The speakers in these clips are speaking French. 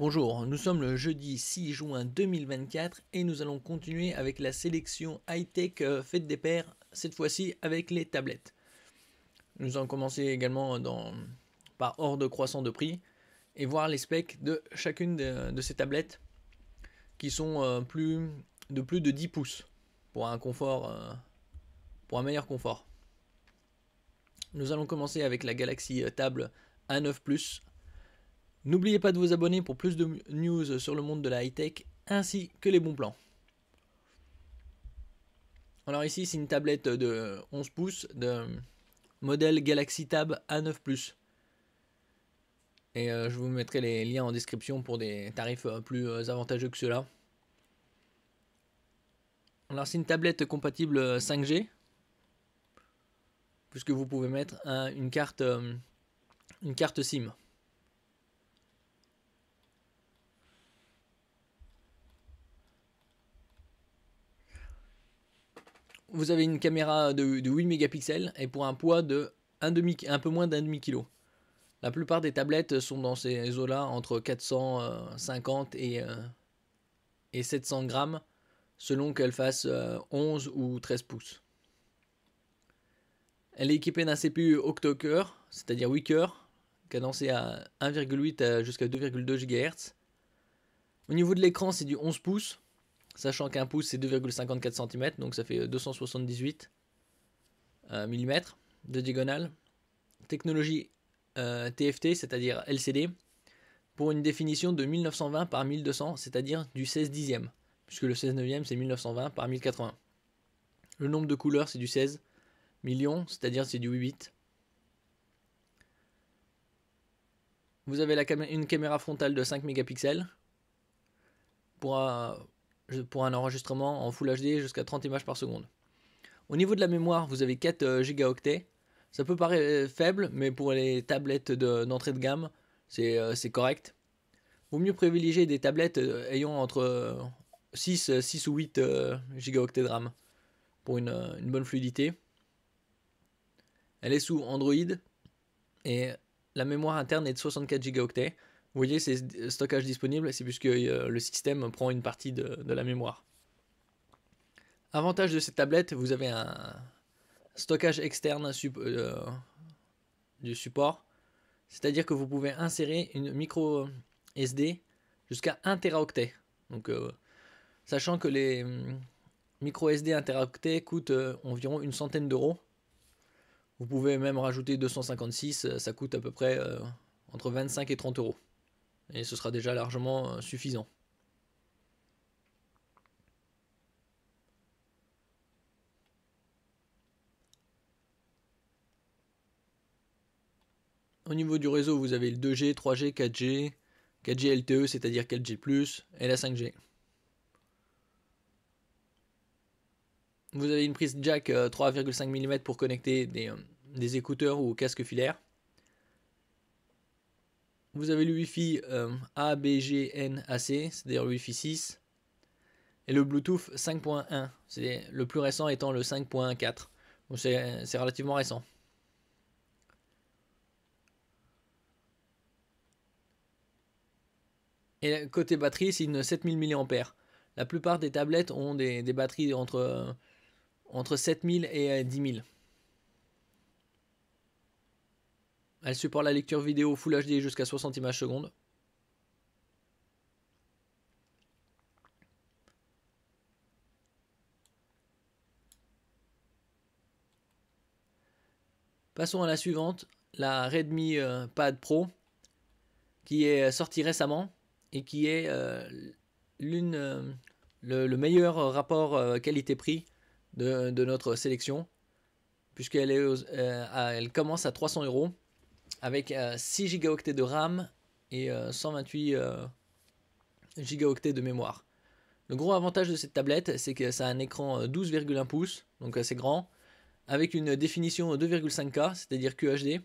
Bonjour, nous sommes le jeudi 6 juin 2024 et nous allons continuer avec la sélection high-tech fête des pairs, cette fois-ci avec les tablettes. Nous allons commencer également par ordre croissant de prix et voir les specs de chacune de ces tablettes qui sont de plus de 10 pouces pour un confort, pour un meilleur confort. Nous allons commencer avec la Galaxy Tab A9 Plus. N'oubliez pas de vous abonner pour plus de news sur le monde de la high-tech ainsi que les bons plans. Alors ici c'est une tablette de 11 pouces de modèle Galaxy Tab A9 Plus. Et je vous mettrai les liens en description pour des tarifs plus avantageux que ceux-là. Alors c'est une tablette compatible 5G, puisque vous pouvez mettre une carte SIM. Vous avez une caméra de 8 mégapixels et pour un poids de un peu moins d'un demi-kilo. La plupart des tablettes sont dans ces eaux-là entre 450 et 700 grammes selon qu'elles fassent 11 ou 13 pouces. Elle est équipée d'un CPU octo-cœur, c'est-à-dire 8 cœurs, cadencé à 1,8 jusqu'à 2,2 GHz. Au niveau de l'écran, c'est du 11 pouces, sachant qu'un pouce c'est 2,54 cm, donc ça fait 278 mm de diagonale. Technologie TFT, c'est-à-dire LCD, pour une définition de 1920 par 1200, c'est-à-dire du 16 dixième, puisque le 16 neuvième c'est 1920 par 1080. Le nombre de couleurs c'est du 16 millions, c'est-à-dire c'est du 8 bits. Vous avez une caméra frontale de 5 mégapixels pour un enregistrement en Full HD jusqu'à 30 images par seconde. Au niveau de la mémoire, vous avez 4 gigaoctets. Ça peut paraître faible, mais pour les tablettes d'entrée de gamme, c'est correct. Vaut mieux privilégier des tablettes ayant entre 6 ou 8 gigaoctets de RAM pour une bonne fluidité. Elle est sous Android et la mémoire interne est de 64 gigaoctets. Vous voyez, c'est stockage disponible, c'est puisque le système prend une partie de la mémoire. Avantage de cette tablette, vous avez un stockage externe du support, c'est-à-dire que vous pouvez insérer une micro SD jusqu'à 1 Teraoctet. Donc, sachant que les micro SD 1 Teraoctet coûtent environ une centaine d'euros. Vous pouvez même rajouter 256, ça coûte à peu près entre 25 et 30 euros. Et ce sera déjà largement suffisant. Au niveau du réseau, vous avez le 2G, 3G, 4G, 4G LTE, c'est-à-dire 4G+, et la 5G. Vous avez une prise jack 3,5 mm pour connecter des écouteurs ou casques filaires. Vous avez le Wi-Fi ABGNAC, c'est-à-dire le Wi-Fi 6. Et le Bluetooth 5.1, c'est le plus récent étant le 5.4. Donc c'est relativement récent. Et côté batterie, c'est une 7000 mAh. La plupart des tablettes ont des batteries entre 7000 et 10 000. Elle supporte la lecture vidéo Full HD jusqu'à 60 images secondes. Passons à la suivante, la Redmi Pad Pro, qui est sortie récemment et qui est le meilleur rapport qualité-prix de notre sélection, puisqu'elle elle commence à 300 euros avec 6 Go de RAM et 128 Go de mémoire. Le gros avantage de cette tablette, c'est que ça a un écran 12,1 pouces, donc assez grand, avec une définition 2,5K, c'est-à-dire QHD,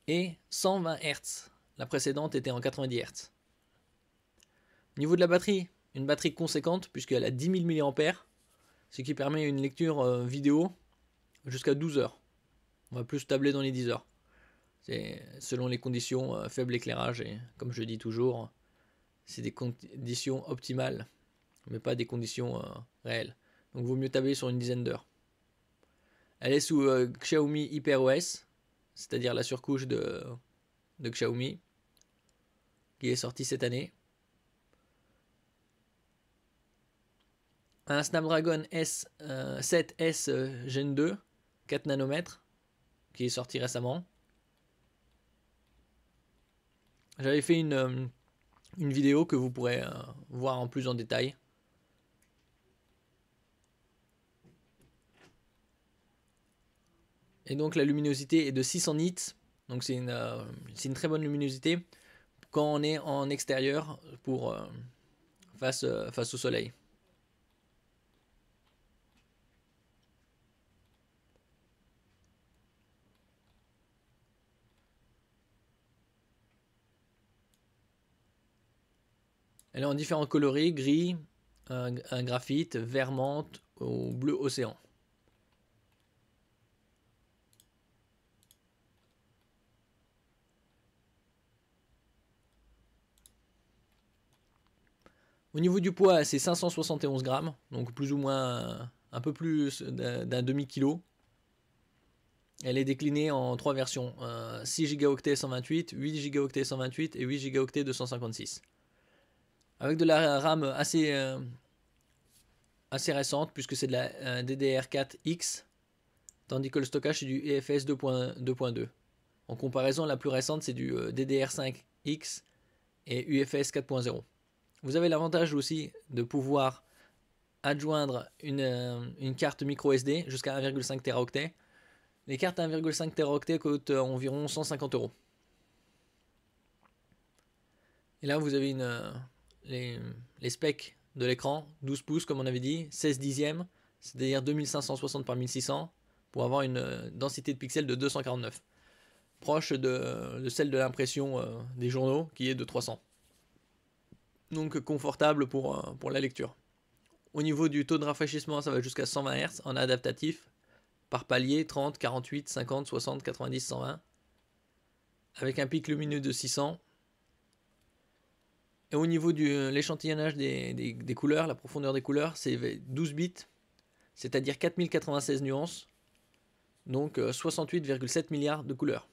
et 120 Hz. La précédente était en 90 Hz. Niveau de la batterie, une batterie conséquente, puisqu'elle a 10 000 mAh, ce qui permet une lecture vidéo jusqu'à 12 heures. On va plus tabler dans les 10 heures. C'est selon les conditions, faible éclairage, et comme je dis toujours, c'est des conditions optimales, mais pas des conditions réelles. Donc vaut mieux tabler sur une dizaine d'heures. Elle est sous Xiaomi HyperOS, c'est-à-dire la surcouche de Xiaomi, qui est sortie cette année. Un Snapdragon 7S Gen 2, 4 nanomètres, qui est sorti récemment. J'avais fait une vidéo que vous pourrez voir en plus en détail. Et donc la luminosité est de 600 nits, donc c'est une très bonne luminosité quand on est en extérieur pour face au soleil. Elle est en différents coloris, gris, un graphite, vert menthe ou bleu océan. Au niveau du poids, c'est 571 grammes, donc plus ou moins un peu plus d'un demi-kilo. Elle est déclinée en 3 versions, 6 Go 128, 8 Go 128 et 8 Go 256. Avec de la RAM assez récente, puisque c'est de la DDR4X, tandis que le stockage c'est du UFS 2.2. En comparaison, la plus récente c'est du DDR5X et UFS 4.0. Vous avez l'avantage aussi de pouvoir adjoindre une carte micro SD jusqu'à 1,5 Teraoctets. Les cartes 1,5 Teraoctets coûtent environ 150 €. Et là, vous avez les specs de l'écran, 12 pouces comme on avait dit, 16 dixièmes, c'est-à-dire 2560 par 1600, pour avoir une densité de pixels de 249, proche de celle de l'impression des journaux, qui est de 300. Donc confortable pour la lecture. Au niveau du taux de rafraîchissement, ça va jusqu'à 120 Hz en adaptatif, par palier 30, 48, 50, 60, 90, 120, avec un pic lumineux de 600. Et au niveau de l'échantillonnage des couleurs, la profondeur des couleurs, c'est 12 bits, c'est-à-dire 4096 nuances, donc 68,7 milliards de couleurs.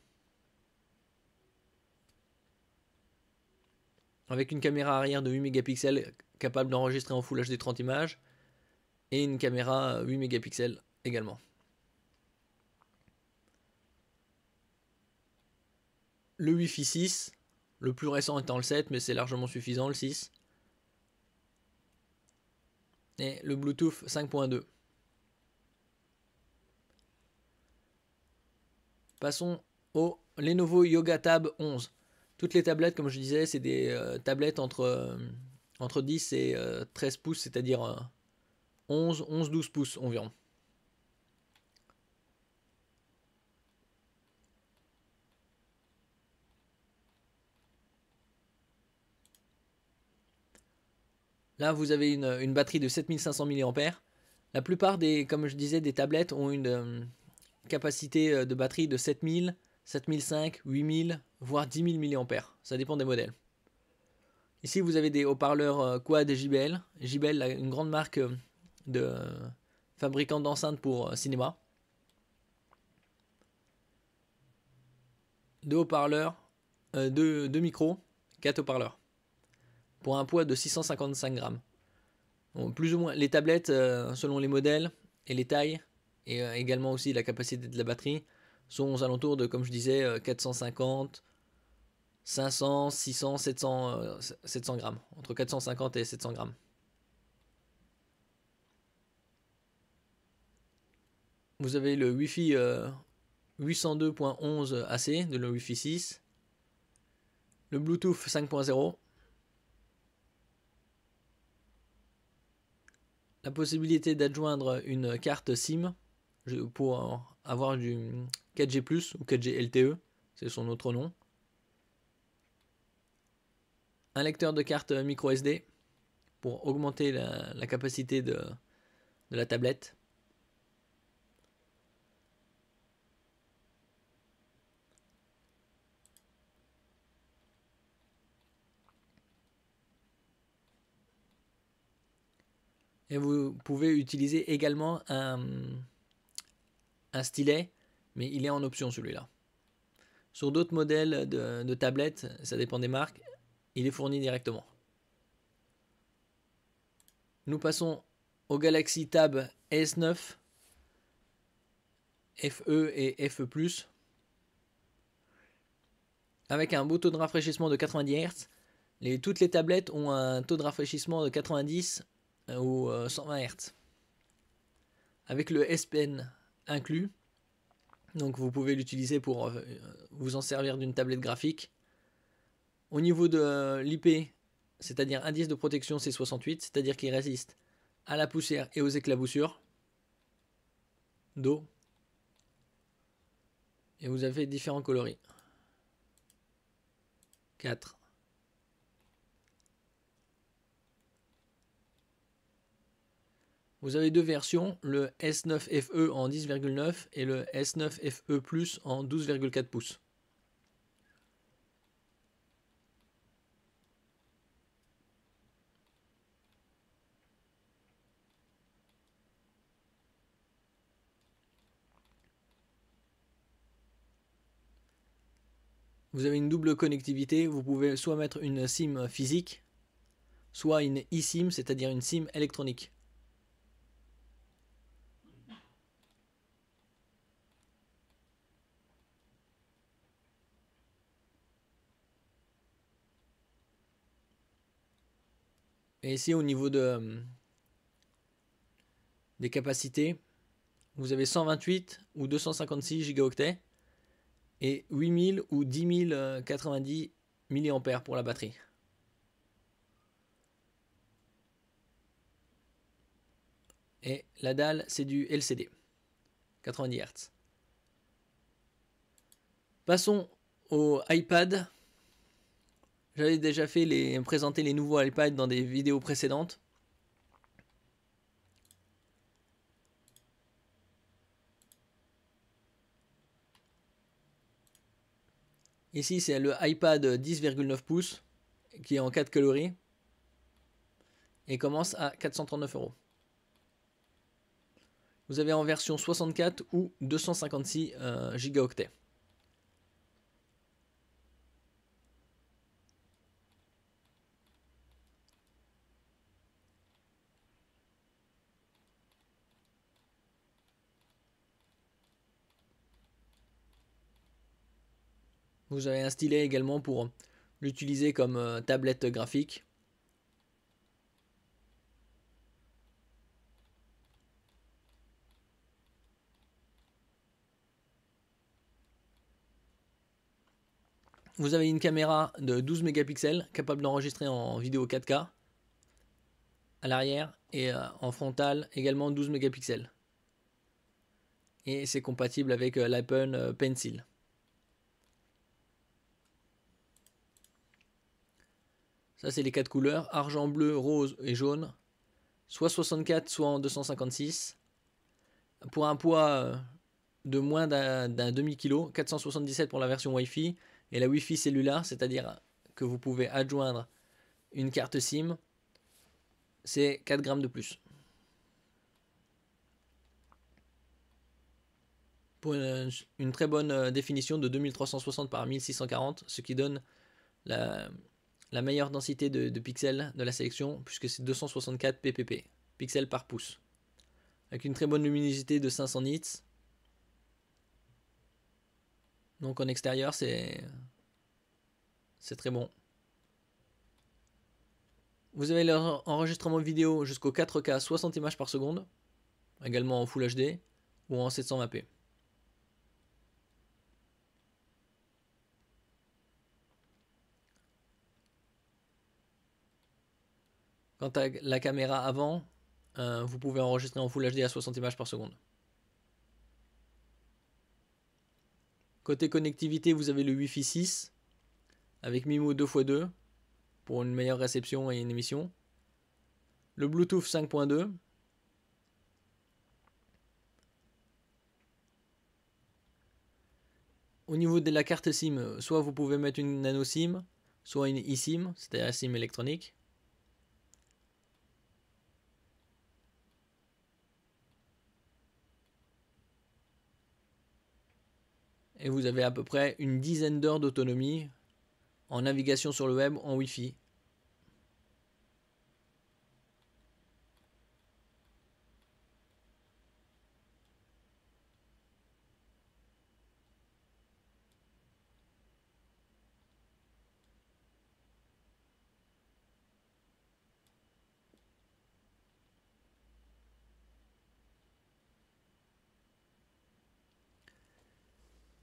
Avec une caméra arrière de 8 mégapixels capable d'enregistrer en Full HD 30 images, et une caméra 8 mégapixels également. Le Wi-Fi 6, le plus récent étant le 7, mais c'est largement suffisant le 6. Et le Bluetooth 5.2. Passons au Lenovo Yoga Tab 11. Toutes les tablettes, comme je disais, c'est des tablettes entre 10 et 13 pouces, c'est-à-dire 11-12 pouces environ. Là, vous avez une batterie de 7500 mAh. La plupart comme je disais, des tablettes ont une capacité de batterie de 7000, 7005, 8000, voire 10 000 mAh. Ça dépend des modèles. Ici, vous avez des haut-parleurs quad JBL. JBL, une grande marque de fabricant d'enceintes pour cinéma. Deux haut-parleurs, deux micros, 4 haut-parleurs. Pour un poids de 655 grammes. Bon, plus ou moins, les tablettes, selon les modèles et les tailles, et également aussi la capacité de la batterie, sont aux alentours de, comme je disais, 450, 500, 600, 700 grammes. Entre 450 et 700 grammes. Vous avez le Wi-Fi 802.11 AC de le Wi-Fi 6. Le Bluetooth 5.0. La possibilité d'adjoindre une carte SIM pour avoir du 4G+, ou 4G LTE, c'est son autre nom. Un lecteur de carte micro SD pour augmenter la capacité de la tablette. Et vous pouvez utiliser également un stylet, mais il est en option celui-là. Sur d'autres modèles de tablettes, ça dépend des marques, il est fourni directement. Nous passons au Galaxy Tab S9 FE et FE+, avec un beau taux de rafraîchissement de 90 Hz. Toutes les tablettes ont un taux de rafraîchissement de 90 ou 120 Hz. Avec le S Pen inclus, donc vous pouvez l'utiliser pour vous en servir d'une tablette graphique. Au niveau de l'IP, c'est-à-dire indice de protection, c'est 68, c'est-à-dire qu'il résiste à la poussière et aux éclaboussures d'eau. Et vous avez différents coloris. 4. Vous avez deux versions, le S9 FE en 10,9 et le S9 FE Plus en 12,4 pouces. Vous avez une double connectivité, vous pouvez soit mettre une SIM physique, soit une eSIM, c'est-à-dire une SIM électronique. Et ici au niveau des capacités, vous avez 128 ou 256 Go et 8000 ou 10 090 mAh pour la batterie. Et la dalle, c'est du LCD, 90 Hz. Passons au iPad. J'avais déjà présenter les nouveaux iPads dans des vidéos précédentes. Ici, c'est le iPad 10,9 pouces qui est en 4 calories et commence à 439 €. Vous avez en version 64 ou 256 Go. Vous avez un stylet également pour l'utiliser comme tablette graphique. Vous avez une caméra de 12 mégapixels capable d'enregistrer en vidéo 4K à l'arrière et en frontal également 12 mégapixels. Et c'est compatible avec l'Apple Pencil. Ça, c'est les 4 couleurs, argent, bleu, rose et jaune. Soit 64, soit en 256. Pour un poids de moins d'un demi-kilo, 477 pour la version Wi-Fi. Et la Wi-Fi cellulaire, c'est-à-dire que vous pouvez adjoindre une carte SIM, c'est 4 grammes de plus. Pour une très bonne définition de 2360 par 1640, ce qui donne la meilleure densité de pixels de la sélection, puisque c'est 264 ppp, pixels par pouce. Avec une très bonne luminosité de 500 nits. Donc en extérieur, c'est très bon. Vous avez l'enregistrement vidéo jusqu'au 4K 60 images par seconde, également en Full HD ou en 720p. Quant à la caméra avant, vous pouvez enregistrer en Full HD à 60 images par seconde. Côté connectivité, vous avez le Wi-Fi 6 avec MIMO 2x2 pour une meilleure réception et une émission. Le Bluetooth 5.2. Au niveau de la carte SIM, soit vous pouvez mettre une nano SIM, soit une eSIM, c'est-à-dire la SIM électronique. et vous avez à peu près une dizaine d'heures d'autonomie en navigation sur le web en Wi-Fi.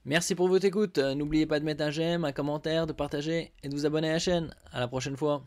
Merci pour votre écoute. N'oubliez pas de mettre un j'aime, un commentaire, de partager et de vous abonner à la chaîne. À la prochaine fois.